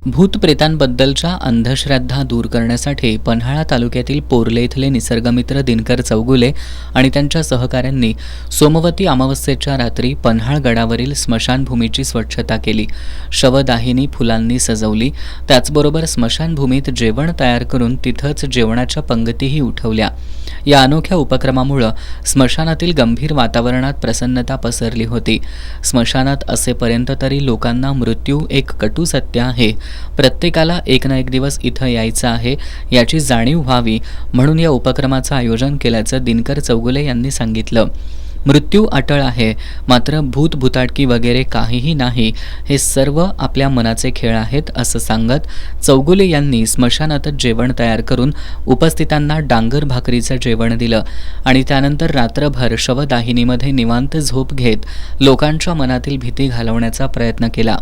भूतप्रेतांबद्दलच्या अंधश्रद्धा दूर करण्यासाठी पन्हाळा तालुक्यातील पोर्ले इथले निसर्गमित्र दिनकर चौगुले आणि त्यांच्या सहकाऱ्यांनी सोमवती अमावस्येच्या रात्री पन्हाळ गडावरील स्मशानभूमीची स्वच्छता केली. शवदाहिनी फुलांनी सजवली. त्याचबरोबर स्मशानभूमीत जेवण तयार करून तिथंच जेवणाच्या पंगतीही उठवल्या. या अनोख्या उपक्रमामुळे स्मशानातील गंभीर वातावरणात प्रसन्नता पसरली होती. स्मशानात असेपर्यंत तरी लोकांना मृत्यू एक कटू सत्य आहे. प्रत्येकाला एक ना एक दिवस इथं यायचं आहे याची जाणीव व्हावी म्हणून या उपक्रमाचं आयोजन केल्याचं दिनकर चौगुले यांनी सांगितलं. मृत्यू अटळ आहे, मात्र भूतभुताटकी वगैरे काहीही नाही. हे सर्व आपल्या मनाचे खेळ आहेत असं सांगत चौगुले यांनी स्मशानातच जेवण तयार करून उपस्थितांना डांगर भाकरीचं जेवण दिलं आणि त्यानंतर रात्रभर शवदाहिनीमध्ये निवांत झोप घेत लोकांच्या मनातील भीती घालवण्याचा प्रयत्न केला.